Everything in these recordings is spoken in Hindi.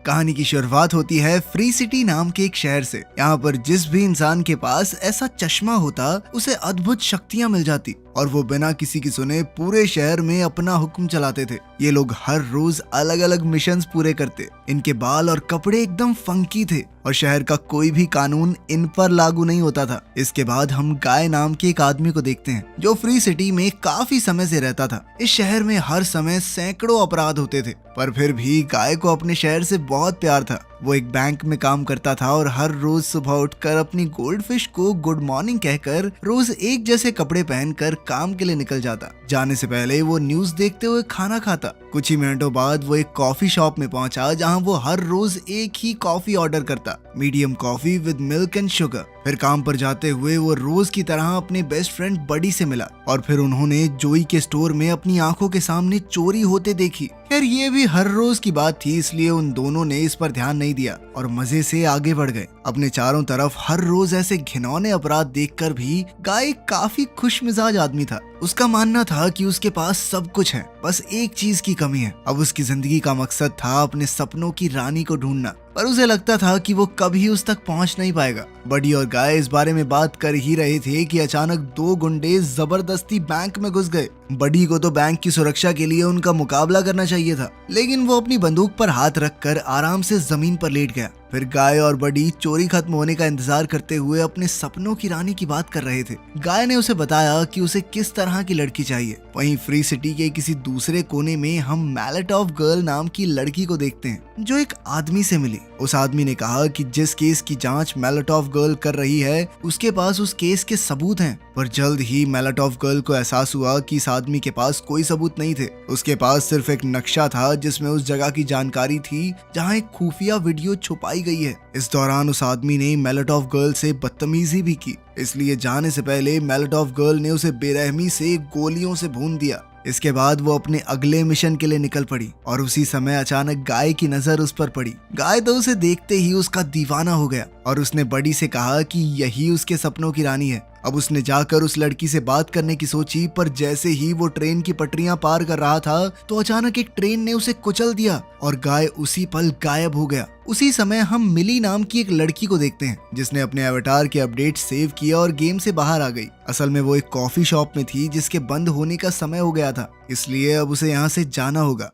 कहानी की शुरुआत होती है फ्री सिटी नाम के एक शहर से। यहाँ पर जिस भी इंसान के पास ऐसा चश्मा होता उसे अद्भुत शक्तियाँ मिल जाती और वो बिना किसी की सुने पूरे शहर में अपना हुक्म चलाते थे। ये लोग हर रोज अलग अलग मिशंस पूरे करते। इनके बाल और कपड़े एकदम फंकी थे और शहर का कोई भी कानून इन पर लागू नहीं होता था। इसके बाद हम गाय नाम के एक आदमी को देखते हैं जो फ्री सिटी में काफी समय से रहता था। इस शहर में हर समय सैकड़ों अपराध होते थे, पर फिर भी गाय को अपने शहर से बहुत प्यार था। वो एक बैंक में काम करता था और हर रोज सुबह उठकर अपनी गोल्डफिश को गुड मॉर्निंग कहकर रोज एक जैसे कपड़े पहनकर काम के लिए निकल जाता। जाने से पहले वो न्यूज देखते हुए खाना खाता। कुछ ही मिनटों बाद वो एक कॉफी शॉप में पहुंचा जहां वो हर रोज एक ही कॉफी ऑर्डर करता, medium coffee with milk and sugar. फिर काम पर जाते हुए वो रोज की तरह अपने बेस्ट फ्रेंड बडी से मिला और फिर उन्होंने जोई के स्टोर में अपनी आंखों के सामने चोरी होते देखी। खैर ये भी हर रोज की बात थी, इसलिए उन दोनों ने इस पर ध्यान नहीं दिया और मजे से आगे बढ़ गए। अपने चारों तरफ हर रोज ऐसे घिनौने अपराध देखकर भी गाय काफी खुश मिजाज आदमी था। उसका मानना था कि उसके पास सब कुछ है, बस एक चीज की कमी है। अब उसकी जिंदगी का मकसद था अपने सपनों की रानी को ढूंढना, पर उसे लगता था कि वो कभी उस तक पहुंच नहीं पाएगा। बडी और गाय इस बारे में बात कर ही रहे थे कि अचानक दो गुंडे जबरदस्ती बैंक में घुस गए। बडी को तो बैंक की सुरक्षा के लिए उनका मुकाबला करना चाहिए था, लेकिन वो अपनी बंदूक पर हाथ रखकर आराम से जमीन पर लेट गया। फिर गाय और बडी चोरी खत्म होने का इंतजार करते हुए अपने सपनों की रानी की बात कर रहे थे। गाय ने उसे बताया कि उसे किस तरह की लड़की चाहिए। वहीं फ्री सिटी के किसी दूसरे कोने में हम मैलेट ऑफ गर्ल नाम की लड़की को देखते हैं जो एक आदमी से मिली। उस आदमी ने कहा कि जिस केस की जांच मैलेट ऑफ गर्ल कर रही है उसके पास उस केस के सबूत हैं। पर जल्द ही मैलेट ऑफ गर्ल को एहसास हुआ कि इस आदमी के पास कोई सबूत नहीं थे। उसके पास सिर्फ एक नक्शा था जिसमें उस जगह की जानकारी थी जहां एक खुफिया वीडियो छुपाई गई है। इस दौरान उस आदमी ने मैलेट ऑफ गर्ल से बदतमीजी भी की, इसलिए जाने से पहले मैलेट ऑफ गर्ल ने उसे बेरहमी से गोलियों से भून दिया। इसके बाद वो अपने अगले मिशन के लिए निकल पड़ी और उसी समय अचानक गाय की नजर उस पर पड़ी। गाय तो उसे देखते ही उसका दीवाना हो गया और उसने बडी से कहा कि यही उसके सपनों की रानी है। अब उसने जाकर उस लड़की से बात करने की सोची, पर जैसे ही वो ट्रेन की पटरियां पार कर रहा था तो अचानक एक ट्रेन ने उसे कुचल दिया और गाय उसी पल गायब हो गया। उसी समय हम मिली नाम की एक लड़की को देखते हैं जिसने अपने अवतार के अपडेट सेव किया और गेम से बाहर आ गई। असल में वो एक कॉफी शॉप में थी जिसके बंद होने का समय हो गया था, इसलिए अब उसे यहाँ से जाना होगा।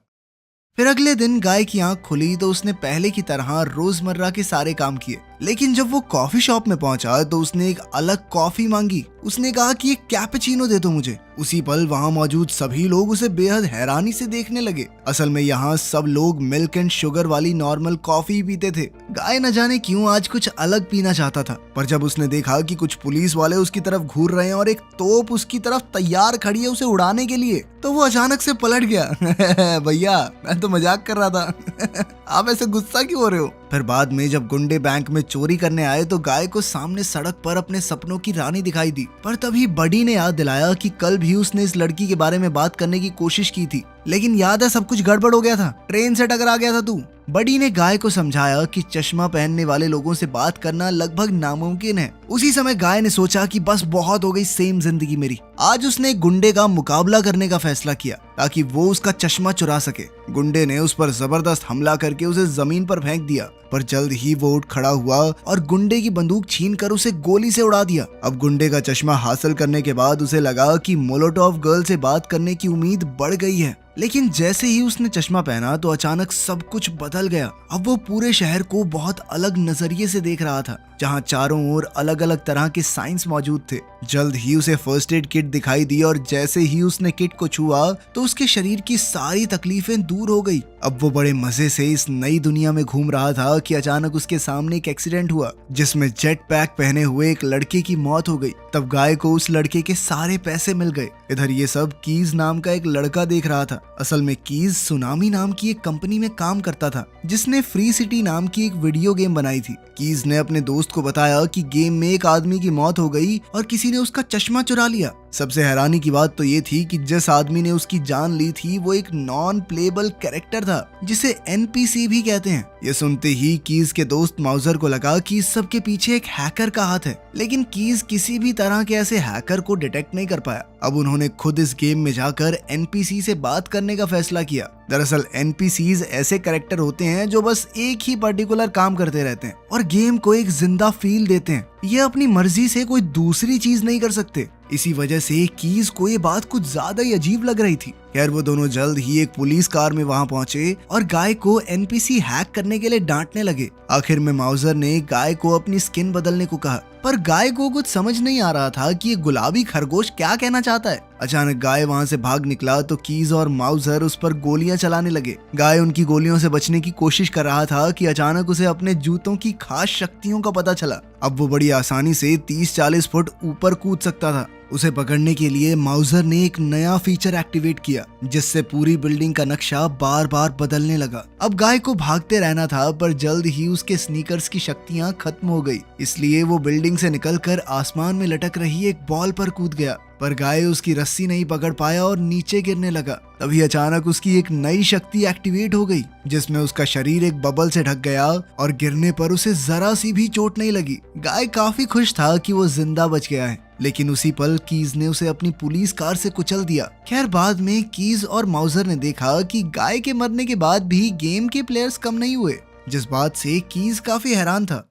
फिर अगले दिन गाय की आंख खुली तो उसने पहले की तरह रोजमर्रा के सारे काम किए, लेकिन जब वो कॉफी शॉप में पहुंचा तो उसने एक अलग कॉफी मांगी। उसने कहा कि एक कैपेचिनो दे दो मुझे। उसी पल वहां मौजूद सभी लोग उसे बेहद हैरानी से देखने लगे। असल में यहाँ सब लोग मिल्क एंड शुगर वाली नॉर्मल कॉफी पीते थे। गाय न जाने क्यों आज कुछ अलग पीना चाहता था, पर जब उसने देखा कि कुछ पुलिस वाले उसकी तरफ घूर रहे हैं और एक तोप उसकी तरफ तैयार खड़ी है उसे उड़ाने के लिए, तो वो अचानक से पलट गया। भैया मैं तो मजाक कर रहा था। आप ऐसे गुस्सा क्यों हो रहे हो? फिर बाद में जब गुंडे बैंक में चोरी करने आए तो गाय को सामने सड़क पर अपने सपनों की रानी दिखाई दी। पर तभी बडी ने याद दिलाया कि कल भी उसने इस लड़की के बारे में बात करने की कोशिश की थी, लेकिन याद है सब कुछ गड़बड़ हो गया था, ट्रेन से टकरा गया था तू। बडी ने गाय को समझाया कि चश्मा पहनने वाले लोगों से बात करना लगभग नामुमकिन है। उसी समय गाय ने सोचा कि बस बहुत हो गई सेम जिंदगी मेरी। आज उसने एक गुंडे का मुकाबला करने का फैसला किया ताकि वो उसका चश्मा चुरा सके। गुंडे ने उस पर जबरदस्त हमला करके उसे जमीन पर फेंक दिया, पर जल्द ही वो उठ खड़ा हुआ और गुंडे की बंदूक छीनकर उसे गोली से उड़ा दिया। अब गुंडे का चश्मा हासिल करने के बाद उसे लगा कि मोलोटोव गर्ल से बात करने की उम्मीद बढ़ गई है, लेकिन जैसे ही उसने चश्मा पहना तो अचानक सब कुछ बदल गया। अब वो पूरे शहर को बहुत अलग नजरिए से देख रहा था, जहाँ चारों ओर अलग अलग तरह के साइंस मौजूद थे। जल्द ही उसे फर्स्ट एड किट दिखाई दी और जैसे ही उसने किट को छुआ तो उसके शरीर की सारी तकलीफें दूर हो गई। अब वो बड़े मजे से इस नई दुनिया में घूम रहा था कि अचानक उसके सामने एक एक्सीडेंट हुआ जिसमें जेट पैक पहने हुए एक लड़के की मौत हो गई। तब गाय को उस लड़के के सारे पैसे मिल गए। इधर ये सब कीज नाम का एक लड़का देख रहा था। असल में कीज सुनामी नाम की एक कंपनी में काम करता था जिसने फ्री सिटी नाम की एक वीडियो गेम बनाई थी। कीज ने अपने दोस्त को बताया कि गेम में एक आदमी की मौत हो गई और किसी ने उसका चश्मा चुरा लिया। सबसे हैरानी की बात तो ये थी कि जिस आदमी ने उसकी जान ली थी वो एक नॉन प्लेबल कैरेक्टर था जिसे एनपीसी भी कहते हैं। ये सुनते ही कीज के दोस्त माउजर को लगा कि इस सब के पीछे एक हैकर का हाथ है, लेकिन कीज किसी भी तरह के ऐसे हैकर को डिटेक्ट नहीं कर पाया। अब उन्होंने खुद इस गेम में जाकर एनपीसी से बात करने का फैसला किया। दरअसल एनपीसीज ऐसे कैरेक्टर होते हैं जो बस एक ही पर्टिकुलर काम करते रहते हैं और गेम को एक जिंदा फील देते हैं। ये अपनी मर्जी से कोई दूसरी चीज नहीं कर सकते। इसी वजह से कीज को ये बात कुछ ज्यादा ही अजीब लग रही थी। खैर वो दोनों जल्द ही एक पुलिस कार में वहां पहुंचे और गाय को एनपीसी हैक करने के लिए डांटने लगे। आखिर में माउजर ने गाय को अपनी स्किन बदलने को कहा, पर गाय को कुछ समझ नहीं आ रहा था कि ये गुलाबी खरगोश क्या कहना चाहता है। अचानक गाय वहां से भाग निकला तो कीज और माउजर उस पर गोलियां चलाने लगे। गाय उनकी गोलियों से बचने की कोशिश कर रहा था कि अचानक उसे अपने जूतों की खास शक्तियों का पता चला। अब वो बड़ी आसानी से 30-40 फुट ऊपर कूद सकता था। उसे पकड़ने के लिए माउजर ने एक नया फीचर एक्टिवेट किया जिससे पूरी बिल्डिंग का नक्शा बार बार बदलने लगा। अब गाय को भागते रहना था, पर जल्द ही उसके स्नीकर्स की शक्तियां खत्म हो गई। इसलिए वो बिल्डिंग से निकलकर आसमान में लटक रही एक बॉल पर कूद गया, पर गाय उसकी रस्सी नहीं पकड़ पाया और नीचे गिरने लगा। तभी अचानक उसकी एक नई शक्ति एक्टिवेट हो गई जिसमें उसका शरीर एक बबल से ढक गया और गिरने पर उसे जरा सी भी चोट नहीं लगी। गाय काफी खुश था कि वो जिंदा बच गया है, लेकिन उसी पल कीज ने उसे अपनी पुलिस कार से कुचल दिया। खैर बाद में कीज और माउजर ने देखा कि गाय के मरने के बाद भी गेम के प्लेयर्स कम नहीं हुए, जिस बात से कीज काफी हैरान था।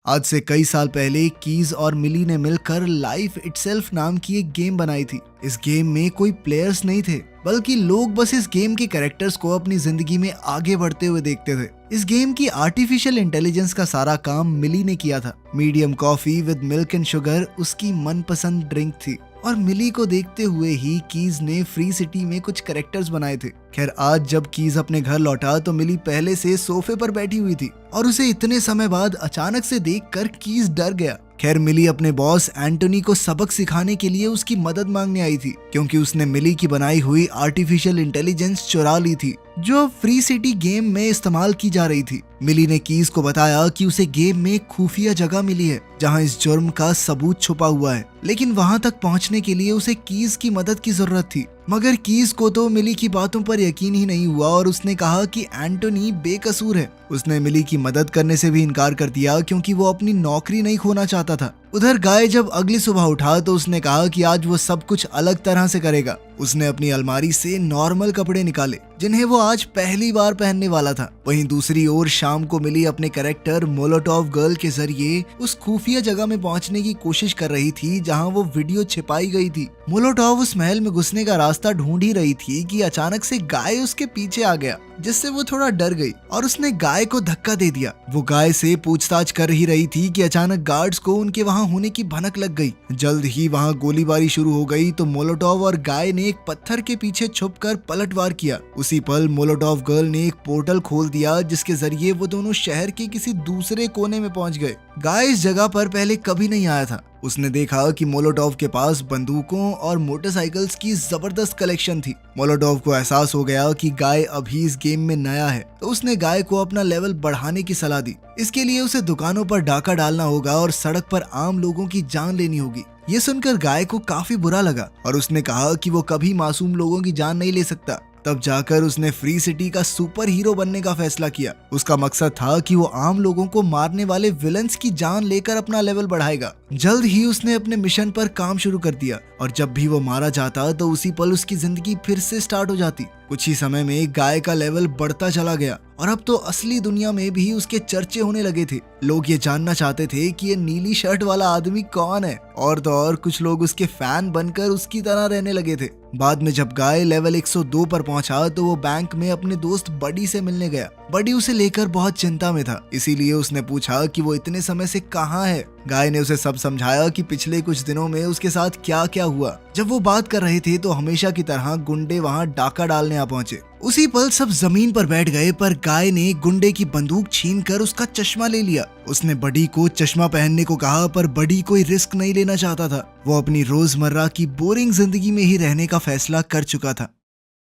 आज से कई साल पहले कीज और मिली ने मिलकर लाइफ इटसेल्फ नाम की एक गेम बनाई थी। इस गेम में कोई प्लेयर्स नहीं थे, बल्कि लोग बस इस गेम के कैरेक्टर्स को अपनी जिंदगी में आगे बढ़ते हुए देखते थे। इस गेम की आर्टिफिशियल इंटेलिजेंस का सारा काम मिली ने किया था। Medium coffee with milk and sugar उसकी मनपसंद ड्रिंक थी और मिली को देखते हुए ही कीज ने फ्री सिटी में कुछ कैरेक्टर्स बनाए थे। खैर आज जब कीज अपने घर लौटा तो मिली पहले से सोफे पर बैठी हुई थी और उसे इतने समय बाद अचानक से देखकर कीज डर गया। खैर मिली अपने बॉस एंटोनी को सबक सिखाने के लिए उसकी मदद मांगने आई थी, क्योंकि उसने मिली की बनाई हुई आर्टिफिशियल इंटेलिजेंस चुरा ली थी जो फ्री सिटी गेम में इस्तेमाल की जा रही थी। मिली ने कीज को बताया कि उसे गेम में एक खुफिया जगह मिली है जहां इस जुर्म का सबूत छुपा हुआ है, लेकिन वहां तक पहुंचने के लिए उसे कीज की मदद की जरूरत थी। मगर कीज को तो मिली की बातों पर यकीन ही नहीं हुआ और उसने कहा कि एंटोनी बेकसूर है। उसने मिली की मदद करने से भी इनकार कर दिया क्योंकि वो अपनी नौकरी नहीं खोना चाहता था। उधर गाय जब अगली सुबह उठा तो उसने कहा कि आज वो सब कुछ अलग तरह से करेगा। उसने अपनी अलमारी से नॉर्मल कपड़े निकाले जिन्हें वो आज पहली बार पहनने वाला था। वहीं दूसरी ओर शाम को मिली अपने कैरेक्टर मोलोटोव गर्ल के जरिए उस खुफिया जगह में पहुंचने की कोशिश कर रही थी जहां वो वीडियो छिपाई गई थी। मोलोटोव उस महल में घुसने का रास्ता ढूंढ ही रही थी कि अचानक से गाय उसके पीछे आ गया, जिससे वो थोड़ा डर गई और उसने गाय को धक्का दे दिया। वो गाय से पूछताछ कर ही रही थी कि अचानक गार्ड्स को उनके वहां होने की भनक लग गई। जल्द ही वहां गोलीबारी शुरू हो गई तो मोलोटोव और गाय ने एक पत्थर के पीछे छुपकर पलटवार किया। उसी पल मोलोटोव गर्ल ने एक पोर्टल खोल दिया जिसके जरिए वो दोनों शहर के किसी दूसरे कोने में पहुंच गए। गाय इस जगह पर पहले कभी नहीं आया था। उसने देखा कि मोलोटोव के पास बंदूकों और मोटरसाइकिल्स की जबरदस्त कलेक्शन थी। मोलोटोव को एहसास हो गया कि गाय अभी इस गेम में नया है, तो उसने गाय को अपना लेवल बढ़ाने की सलाह दी। इसके लिए उसे दुकानों पर डाका डालना होगा और सड़क पर आम लोगों की जान लेनी होगी। ये सुनकर गाय को काफी बुरा लगा और उसने कहा कि वो कभी मासूम लोगों की जान नहीं ले सकता। तब जाकर उसने फ्री सिटी का सुपर हीरो बनने का फैसला किया। उसका मकसद था कि वो आम लोगों को मारने वाले विलन्स की जान लेकर अपना लेवल बढ़ाएगा। जल्द ही उसने अपने मिशन पर काम शुरू कर दिया और जब भी वो मारा जाता तो उसी पल उसकी जिंदगी फिर से स्टार्ट हो जाती। कुछ ही समय में गाय का लेवल बढ़ता चला गया और अब तो असली दुनिया में भी उसके चर्चे होने लगे थे। लोग ये जानना चाहते थे कि ये नीली शर्ट वाला आदमी कौन है, और तो और कुछ लोग उसके फैन बनकर उसकी तरह रहने लगे थे। बाद में जब गाय लेवल 102 पर पहुंचा तो वो बैंक में अपने दोस्त बडी से मिलने गया। बडी उसे लेकर बहुत चिंता में था, इसीलिए उसने पूछा कि वो इतने समय से कहाँ है। गाय ने उसे सब समझाया कि पिछले कुछ दिनों में उसके साथ क्या क्या हुआ। जब वो बात कर रहे थे तो हमेशा की तरह गुंडे वहां डाका डालने आ पहुंचे। उसी पल सब जमीन पर बैठ गए, पर गाय ने गुंडे की बंदूक छीनकर उसका चश्मा ले लिया। उसने बडी को चश्मा पहनने को कहा, पर बडी कोई रिस्क नहीं लेना चाहता था। वो अपनी रोजमर्रा की बोरिंग जिंदगी में ही रहने का फैसला कर चुका था।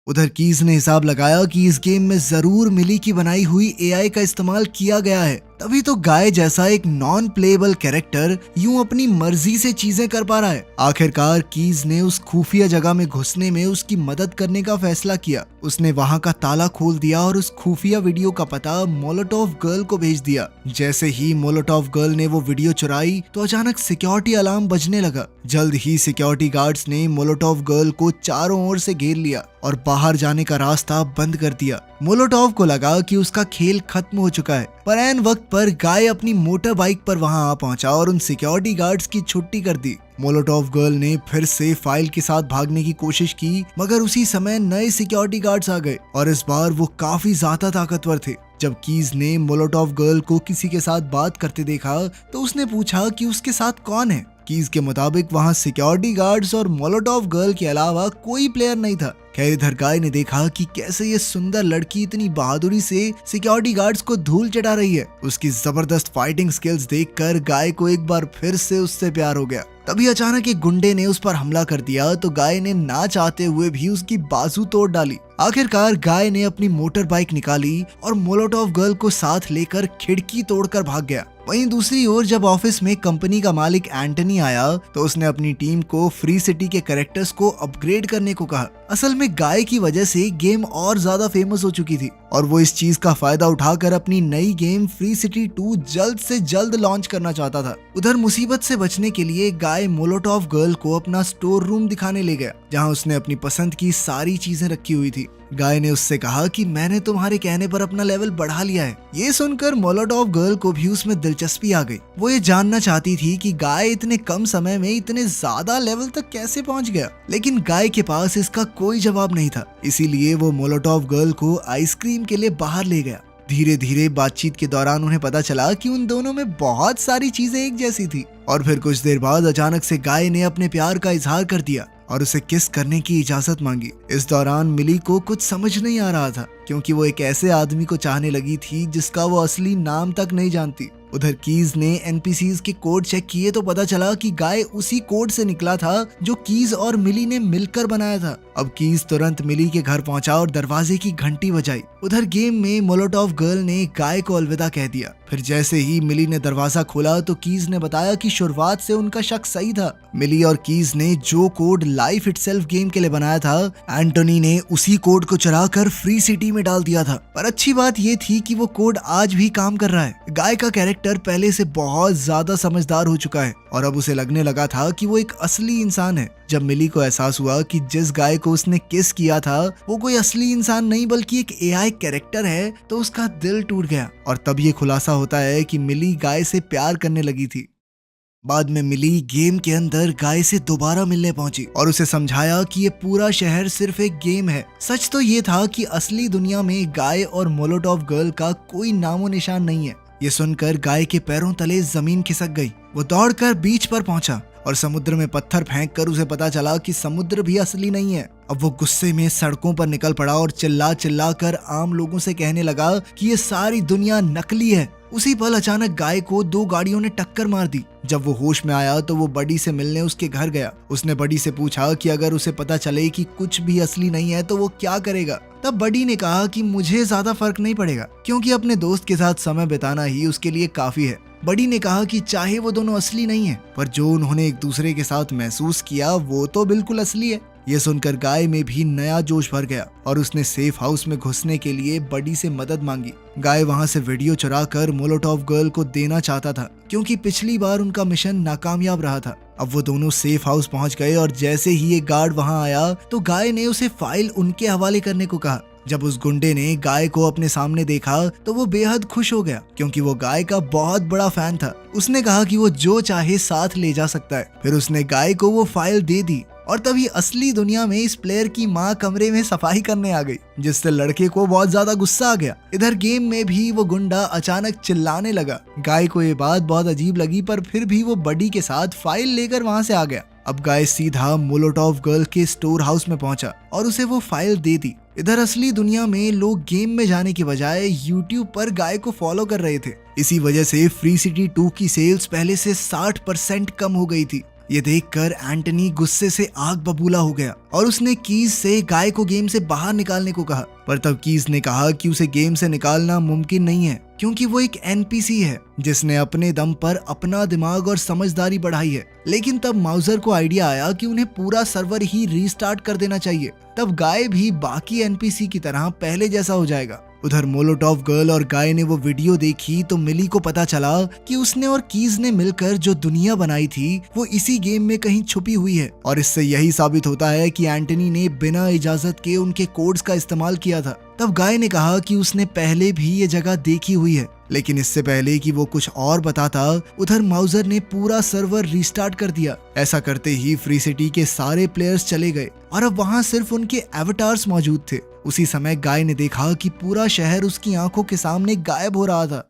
उधर कीज ने हिसाब लगाया कि इस गेम में जरूर मिली की बनाई हुई एआई का इस्तेमाल किया गया है तभी तो गाय जैसा एक नॉन प्लेएबल कैरेक्टर यूं अपनी मर्जी से चीजें कर पा रहा है। आखिरकार कीज ने उस खुफिया जगह में घुसने में उसकी मदद करने का फैसला किया। उसने वहां का ताला खोल दिया और उस खुफिया वीडियो का पता मोलोटोव गर्ल को भेज दिया। जैसे ही मोलोटोव गर्ल ने वो वीडियो चुराई तो अचानक सिक्योरिटी अलार्म बजने लगा। जल्द ही सिक्योरिटी गार्ड्स ने मोलोटोव गर्ल को चारों ओर से घेर लिया और बाहर जाने का रास्ता बंद कर दिया। मोलोटोव को लगा कि उसका खेल खत्म हो चुका है, पर ऐन वक्त पर गाय अपनी मोटर बाइक पर वहां आ पहुंचा और उन सिक्योरिटी गार्ड्स की छुट्टी कर दी। मोलोटोव गर्ल ने फिर से फाइल के साथ भागने की कोशिश की, मगर उसी समय नए सिक्योरिटी गार्ड्स आ गए और इस बार वो काफी ज्यादा ताकतवर थे। जब कीज ने मोलोटोव गर्ल को किसी के साथ बात करते देखा तो उसने पूछा कि उसके साथ कौन है। कीज के मुताबिक वहां सिक्योरिटी गार्ड्स और मोलोटोव गर्ल के अलावा कोई प्लेयर नहीं था। खैर इधर गाय ने देखा कि कैसे ये सुंदर लड़की इतनी बहादुरी से सिक्योरिटी गार्ड्स को धूल चटा रही है। उसकी जबरदस्त फाइटिंग स्किल्स देखकर गाय को एक बार फिर से उससे प्यार हो गया। तभी अचानक एक गुंडे ने उस पर हमला कर दिया तो गाय ने ना चाहते हुए भी उसकी बाजू तोड़ डाली। आखिरकार गाय ने अपनी मोटर बाइक निकाली और मोलोटोव गर्ल को साथ लेकर खिड़की तोड़कर भाग गया। वहीं दूसरी ओर जब ऑफिस में कंपनी का मालिक एंटनी आया तो उसने अपनी टीम को फ्री सिटी के कैरेक्टर्स को अपग्रेड करने को कहा। असल में गाय की वजह से गेम और ज्यादा फेमस हो चुकी थी और वो इस चीज का फायदा उठाकर अपनी नई गेम फ्री सिटी 2 जल्द से जल्द लॉन्च करना चाहता था। उधर मुसीबत से बचने के लिए गाय मोलोटोव गर्ल को अपना स्टोर रूम दिखाने ले गया, जहां उसने अपनी पसंद की सारी चीजें रखी हुई थी। गाय ने उससे कहा कि मैंने तुम्हारे कहने पर अपना लेवल बढ़ा लिया है। ये सुनकर मोलोटोव गर्ल को भी उसमें दिलचस्पी आ गई। वो ये जानना चाहती थी कि गाय इतने कम समय में इतने ज्यादा लेवल तक कैसे पहुंच गया, लेकिन गाय के पास इसका कोई जवाब नहीं था। इसीलिए वो मोलोटोव गर्ल को आइसक्रीम के लिए बाहर ले गया। धीरे धीरे बातचीत के दौरान उन्हें पता चला कि उन दोनों में बहुत सारी चीजें एक जैसी थी और फिर कुछ देर बाद अचानक से गाय ने अपने प्यार का इजहार कर दिया और उसे किस करने की इजाजत मांगी। इस दौरान मिली को कुछ समझ नहीं आ रहा था क्योंकि वो एक ऐसे आदमी को चाहने लगी थी जिसका वो असली नाम तक नहीं जानती। उधर कीज ने एनपीसीज के कोड चेक किए तो पता चला कि गाय उसी कोड से निकला था जो कीज और मिली ने मिलकर बनाया था। अब कीज तुरंत मिली के घर पहुंचा और दरवाजे की घंटी बजाई। उधर गेम में मोलोटोव गर्ल ने गाय को अलविदा कह दिया। फिर जैसे ही मिली ने दरवाजा खोला तो कीज ने बताया कि शुरुआत से उनका शक सही था। मिली और कीज ने जो कोड लाइफ इटसेल्फ गेम के लिए बनाया था, एंटोनी ने उसी कोड को चुरा कर फ्री सिटी में डाल दिया था। पर अच्छी बात ये थी कि वो कोड आज भी काम कर रहा है। गाय का कैरेक्टर पहले से बहुत ज्यादा समझदार हो चुका है और अब उसे लगने लगा था कि वो एक असली इंसान है। जब मिली को एहसास हुआ कि जिस गाय को उसने किस किया था वो कोई असली इंसान नहीं बल्कि एक एआई कैरेक्टर है तो उसका दिल टूट गया और तब ये खुलासा होता है कि मिली गाय से प्यार करने लगी थी। बाद में मिली गेम के अंदर गाय से दोबारा मिलने पहुंची और उसे समझाया कि ये पूरा शहर सिर्फ एक गेम है। सच तो ये था कि असली दुनिया में गाय और मोलोटोव गर्ल का कोई नामो निशान नहीं है। ये सुनकर गाय के पैरों तले जमीन खिसक गई। वो दौड़कर बीच पर पहुंचा और समुद्र में पत्थर फेंककर उसे पता चला कि समुद्र भी असली नहीं है। अब वो गुस्से में सड़कों पर निकल पड़ा और चिल्ला चिल्ला कर आम लोगों से कहने लगा कि ये सारी दुनिया नकली है। उसी पल अचानक गाय को 2 गाड़ियों ने टक्कर मार दी। जब वो होश में आया तो वो बडी से मिलने उसके घर गया। उसने बडी से पूछा कि अगर उसे पता चले कि कुछ भी असली नहीं है तो वो क्या करेगा। तब बडी ने कहा कि मुझे ज्यादा फर्क नहीं पड़ेगा क्योंकि अपने दोस्त के साथ समय बिताना ही उसके लिए काफी है। बडी ने कहा कि चाहे वो दोनों असली नहीं है पर जो उन्होंने एक दूसरे के साथ महसूस किया वो तो बिल्कुल असली है। ये सुनकर गाय में भी नया जोश भर गया और उसने सेफ हाउस में घुसने के लिए बडी से मदद मांगी। गाय वहां से वीडियो चुरा कर मोलोटोव गर्ल को देना चाहता था क्योंकि पिछली बार उनका मिशन नाकामयाब रहा था। अब वो दोनों सेफ हाउस पहुंच गए और जैसे ही एक गार्ड वहां आया तो गाय ने उसे फाइल उनके हवाले करने को कहा। जब उस गुंडे ने गाय को अपने सामने देखा तो वो बेहद खुश हो गया क्योंकि वो गाय का बहुत बड़ा फैन था। उसने कहा कि वो जो चाहे साथ ले जा सकता है। फिर उसने गाय को वो फाइल दे दी और तभी असली दुनिया में इस प्लेयर की माँ कमरे में सफाई करने आ गई जिससे लड़के को बहुत ज्यादा गुस्सा आ गया। इधर गेम में भी वो गुंडा अचानक चिल्लाने लगा। गाय को ये बात बहुत अजीब लगी पर फिर भी वो बडी के साथ फाइल लेकर वहां से आ गया। अब गाय सीधा मोलोटोव गर्ल के स्टोर हाउस में पहुंचा और उसे वो फाइल दे दी। इधर असली दुनिया में लोग गेम में जाने के बजाय YouTube पर गाय को फॉलो कर रहे थे। इसी वजह से फ्री सिटी 2 की सेल्स पहले से 60% कम हो गई थी। ये देखकर एंटनी गुस्से से आग बबूला हो गया और उसने कीज से गाय को गेम से बाहर निकालने को कहा। पर तब कीज ने कहा कि उसे गेम से निकालना मुमकिन नहीं है क्योंकि वो एक एनपीसी है जिसने अपने दम पर अपना दिमाग और समझदारी बढ़ाई है। लेकिन तब माउजर को आइडिया आया कि उन्हें पूरा सर्वर ही रीस्टार्ट कर देना चाहिए, तब गाय भी बाकी एनपीसी की तरह पहले जैसा हो जाएगा। उधर मोलोटॉव गर्ल और गाय ने वो वीडियो देखी तो मिली को पता चला कि उसने और कीज ने मिलकर जो दुनिया बनाई थी वो इसी गेम में कहीं छुपी हुई है और इससे यही साबित होता है कि एंटनी ने बिना इजाजत के उनके कोड्स का इस्तेमाल किया था। तब गाय ने कहा कि उसने पहले भी ये जगह देखी हुई है, लेकिन इससे पहले कि वो कुछ और बताता उधर माउजर ने पूरा सर्वर रीस्टार्ट कर दिया। ऐसा करते ही फ्री सिटी के सारे प्लेयर्स चले गए और अब वहाँ सिर्फ उनके एवटार्स मौजूद थे। उसी समय गाय ने देखा कि पूरा शहर उसकी आंखों के सामने गायब हो रहा था।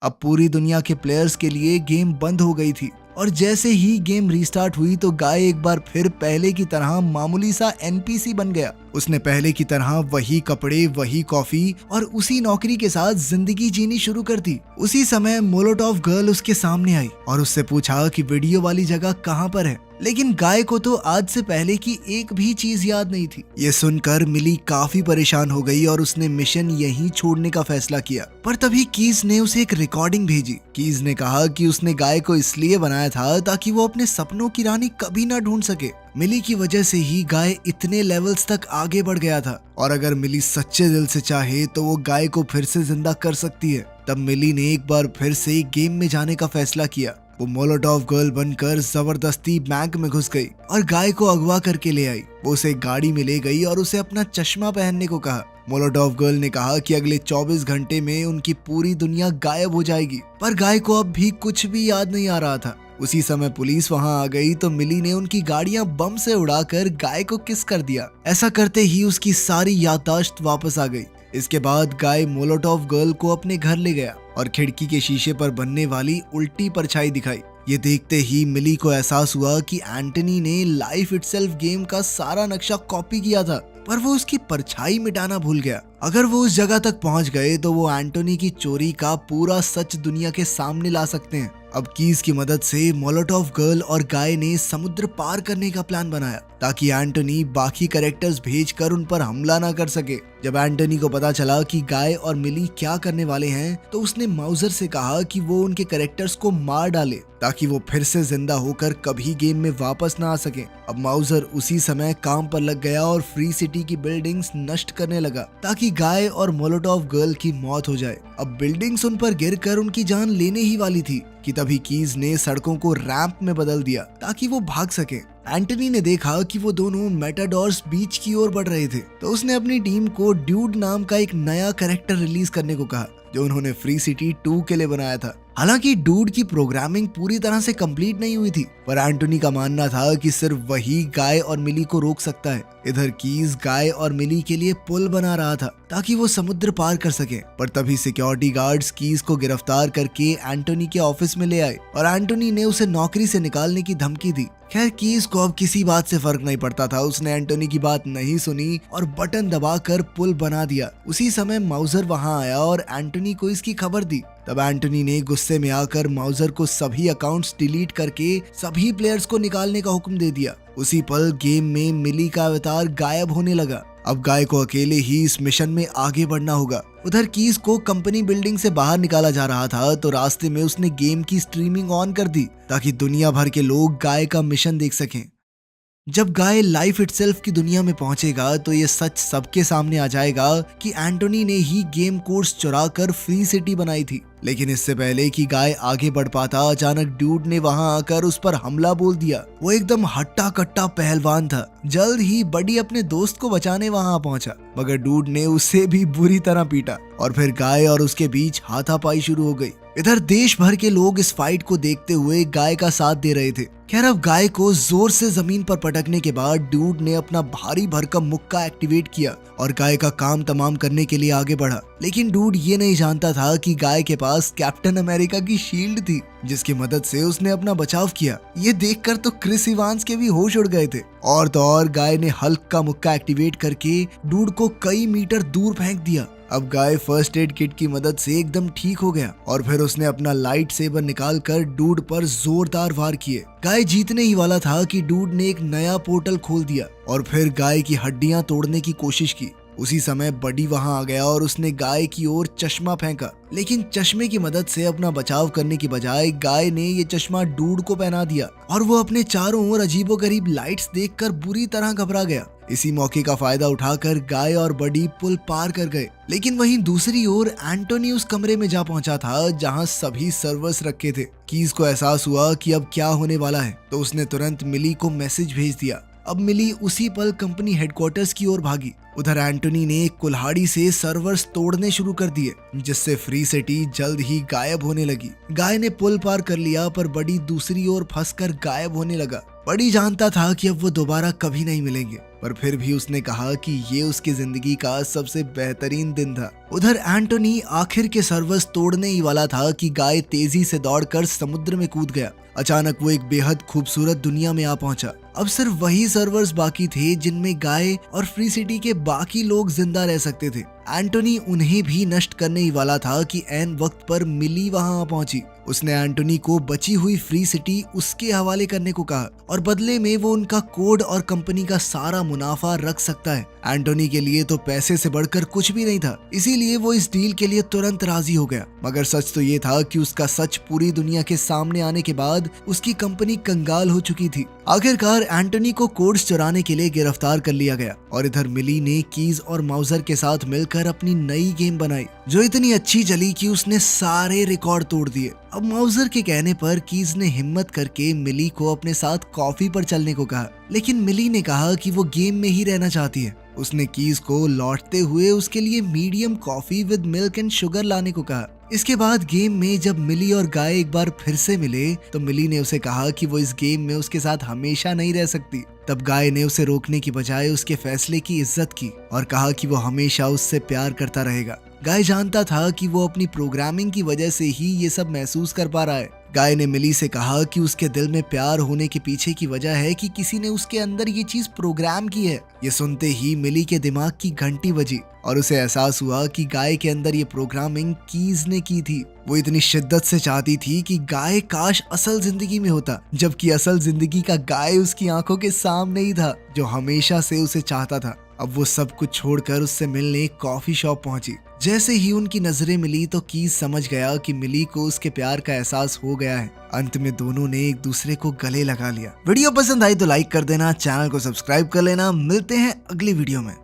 अब पूरी दुनिया के प्लेयर्स के लिए गेम बंद हो गई थी और जैसे ही गेम रीस्टार्ट हुई तो गाय एक बार फिर पहले की तरह मामूली सा एनपीसी बन गया। उसने पहले की तरह वही कपड़े, वही कॉफी और उसी नौकरी के साथ जिंदगी जीनी शुरू कर दी। उसी समय मोलोटॉव गर्ल उसके सामने आई और उससे पूछा कि वीडियो वाली जगह कहाँ पर है, लेकिन गाय को तो आज से पहले की एक भी चीज याद नहीं थी। ये सुनकर मिली काफी परेशान हो गई और उसने मिशन यहीं छोड़ने का फैसला किया। पर तभी कीज ने उसे एक रिकॉर्डिंग भेजी। कीज ने कहा कि उसने गाय को इसलिए बनाया था ताकि वो अपने सपनों की रानी कभी ना ढूंढ सके। मिली की वजह से ही गाय इतने लेवल्स तक आगे बढ़ गया था और अगर मिली सच्चे दिल से चाहे तो वो गाय को फिर से जिंदा कर सकती है। तब मिली ने एक बार फिर से गेम में जाने का फैसला किया। वो मोलोटॉव गर्ल बनकर जबरदस्ती बैंक में घुस गई और गाय को अगवा करके ले आई। वो उसे गाड़ी में ले गई और उसे अपना चश्मा पहनने को कहा। मोलोटॉव गर्ल ने कहा कि अगले 24 घंटे में उनकी पूरी दुनिया गायब हो जाएगी, पर गाय को अब भी कुछ भी याद नहीं आ रहा था। उसी समय पुलिस वहां आ गई तो मिली ने उनकी गाड़ियां बम से उड़ाकर गाय को किस कर दिया। ऐसा करते ही उसकी सारी याददाश्त वापस आ गई। इसके बाद गाय मोलोटॉव गर्ल को अपने घर ले गया और खिड़की के शीशे पर बनने वाली उल्टी परछाई दिखाई। ये देखते ही मिली को एहसास हुआ कि एंटनी ने लाइफ इटसेल्फ गेम का सारा नक्शा कॉपी किया था, पर वो उसकी परछाई मिटाना भूल गया। अगर वो उस जगह तक पहुंच गए तो वो एंटनी की चोरी का पूरा सच दुनिया के सामने ला सकते हैं। अब कीज की मदद से मोलोटॉव गर्ल और गाय ने समुद्र पार करने का प्लान बनाया ताकि एंटनी बाकी कैरेक्टर्स भेजकर उन पर हमला ना कर सके। जब एंटनी को पता चला कि गाय और मिली क्या करने वाले हैं तो उसने माउजर से कहा कि वो उनके कैरेक्टर्स को मार डाले ताकि वो फिर से जिंदा होकर कभी गेम में वापस ना आ सके। अब माउजर उसी समय काम पर लग गया और फ्री सिटी की बिल्डिंग्स नष्ट करने लगा ताकि गाय और मोलोटॉव गर्ल की मौत हो जाए। अब बिल्डिंग्स उन पर गिरकर उनकी जान लेने ही वाली थी कि तभी कीज ने सड़कों को रैंप में बदल दिया ताकि वो भाग सके। एंटनी ने देखा कि वो दोनों मेटाडॉर्स बीच की ओर बढ़ रहे थे तो उसने अपनी टीम को ड्यूड नाम का एक नया कैरेक्टर रिलीज करने को कहा जो उन्होंने फ्री सिटी 2 के लिए बनाया था। हालांकि डूड की प्रोग्रामिंग पूरी तरह से कंप्लीट नहीं हुई थी, पर एंटनी का मानना था कि सिर्फ वही गाय और मिली को रोक सकता है। इधर कीज गाय और मिली के लिए पुल बना रहा था ताकि वो समुद्र पार कर सके, पर तभी सिक्योरिटी गार्ड्स कीज को गिरफ्तार करके एंटनी के ऑफिस में ले आए और एंटनी ने उसे नौकरी से निकालने की धमकी दी। खैर कीज को अब किसी बात से फर्क नहीं पड़ता था। उसने एंटनी की बात नहीं सुनी और बटन दबाकर पुल बना दिया। उसी समय माउजर वहां आया और एंटनी को इसकी खबर दी। तब एंटनी ने गुस्से में आकर माउजर को सभी अकाउंट्स डिलीट करके सभी प्लेयर्स को निकालने का हुक्म दे दिया। उसी पल गेम में मिली का अवतार गायब होने लगा। अब गाय को अकेले ही इस मिशन में आगे बढ़ना होगा। उधर कीज को कंपनी बिल्डिंग से बाहर निकाला जा रहा था तो रास्ते में उसने गेम की स्ट्रीमिंग ऑन कर दी ताकि दुनिया भर के लोग गाय का मिशन देख सकें। जब गाय लाइफ इटसेल्फ की दुनिया में पहुंचेगा तो ये सच सबके सामने आ जाएगा कि एंटनी ने ही गेम कोड्स चुराकर फ्री सिटी बनाई थी। लेकिन इससे पहले कि गाय आगे बढ़ पाता अचानक ड्यूड ने वहां आकर उस पर हमला बोल दिया। वो एकदम हट्टा कट्टा पहलवान था। जल्द ही बडी अपने दोस्त को बचाने वहां पहुंचा, मगर ड्यूड ने उसे भी बुरी तरह पीटा और फिर गाय और उसके बीच हाथापाई शुरू हो गई। इधर देश भर के लोग इस फाइट को देखते हुए गाय का साथ दे रहे थे। खैर अब गाय को जोर से जमीन पर पटकने के बाद ड्यूड ने अपना भारी भरकम मुक्का एक्टिवेट किया और गाय का काम तमाम करने के लिए आगे बढ़ा। लेकिन ड्यूड ये नहीं जानता था कि गाय के पास कैप्टन अमेरिका की शील्ड थी जिसकी मदद से उसने अपना बचाव किया। ये देखकर तो क्रिस इवांस के भी होश उड़ गए थे। और तो और गाय ने हल्क का मुक्का एक्टिवेट करके ड्यूड को कई मीटर दूर फेंक दिया अब गाय फर्स्ट एड किट की मदद से एकदम ठीक हो गया और फिर उसने अपना लाइट सेबर निकाल कर डूड पर जोरदार वार किए। गाय जीतने ही वाला था कि डूड ने एक नया पोर्टल खोल दिया और फिर गाय की हड्डियां तोड़ने की कोशिश की। उसी समय बडी वहां आ गया और उसने गाय की ओर चश्मा फेंका, लेकिन चश्मे की मदद से अपना बचाव करने की बजाय गाय ने ये चश्मा डूड को पहना दिया और वो अपने चारों ओर अजीबोगरीब लाइट्स देखकर बुरी तरह घबरा गया। इसी मौके का फायदा उठाकर गाय और बडी पुल पार कर गए, लेकिन वहीं दूसरी ओर एंटोनी उस कमरे में जा पहुंचा था जहां सभी सर्वर्स रखे थे। कीज को एहसास हुआ कि अब क्या होने वाला है, तो उसने तुरंत मिली को मैसेज भेज दिया। अब मिली उसी पल कंपनी हेडक्वार्टर्स की ओर भागी। उधर एंटोनी ने कुल्हाड़ी से सर्वर्स तोड़ने शुरू कर दिए, जिससे फ्री सिटी जल्द ही गायब होने लगी। गाय ने पुल पार कर लिया, पर बडी दूसरी ओर फंसकर गायब होने लगा। बडी जानता था कि अब वो दोबारा कभी नहीं मिलेंगे, पर फिर भी उसने कहा कि ये उसकी जिंदगी का सबसे बेहतरीन दिन था। उधर एंटोनी आखिर के सर्वर्स तोड़ने ही वाला था कि गाय तेजी से दौड़कर समुद्र में कूद गया। अचानक वो एक बेहद खूबसूरत दुनिया में आ पहुंचा। अब सिर्फ वही सर्वर्स बाकी थे जिनमें गाय और फ्री सिटी के बाकी लोग जिंदा रह सकते थे। एंटोनी उन्हें भी नष्ट करने ही वाला था कि ऐन वक्त पर मिली वहां आ पहुंची। उसने एंटोनी को बची हुई फ्री सिटी उसके हवाले करने को कहा और बदले में वो उनका कोड और कंपनी का सारा मुनाफा रख सकता है। एंटोनी के लिए तो पैसे से बढ़कर कुछ भी नहीं था, इसीलिए वो इस डील के लिए तुरंत राजी हो गया। मगर सच तो ये था कि उसका सच पूरी दुनिया के सामने आने के बाद उसकी कंपनी कंगाल हो चुकी थी। आखिरकार एंटोनी को कोड्स चुराने के लिए गिरफ्तार कर लिया गया और इधर मिली ने कीज और माउजर के साथ मिलकर अपनी नई गेम बनाई, जो इतनी अच्छी चली कि उसने सारे रिकॉर्ड तोड़ दिए। अब माउजर के कहने पर कीज ने हिम्मत करके मिली को अपने साथ कॉफी पर चलने को कहा, लेकिन मिली ने कहा कि वो गेम में ही रहना चाहती है। उसने कीज को लौटते हुए उसके लिए medium coffee with milk and sugar लाने को कहा। इसके बाद गेम में जब मिली और गाय एक बार फिर से मिले तो मिली ने उसे कहा कि वो इस गेम में उसके साथ हमेशा नहीं रह सकती। तब गाय ने उसे रोकने की बजाय उसके फैसले की इज्जत की और कहा कि वो हमेशा उससे प्यार करता रहेगा। गाय जानता था कि वो अपनी प्रोग्रामिंग की वजह से ही ये सब महसूस कर पा रहा है। गाय ने मिली से कहा कि उसके दिल में प्यार होने के पीछे की वजह है कि किसी ने उसके अंदर ये चीज प्रोग्राम की है। ये सुनते ही मिली के दिमाग की घंटी बजी और उसे एहसास हुआ कि गाय के अंदर ये प्रोग्रामिंग कीज ने की थी। वो इतनी शिद्दत से चाहती थी कि गाय काश असल जिंदगी में होता, जबकि असल जिंदगी का गाय उसकी आंखों के सामने ही था, जो हमेशा से उसे चाहता था। अब वो सब कुछ छोड़कर उससे मिलने कॉफी शॉप पहुंची। जैसे ही उनकी नजरें मिली तो कीज समझ गया कि मिली को उसके प्यार का एहसास हो गया है। अंत में दोनों ने एक दूसरे को गले लगा लिया। वीडियो पसंद आई तो लाइक कर देना, चैनल को सब्सक्राइब कर लेना। मिलते हैं अगली वीडियो में।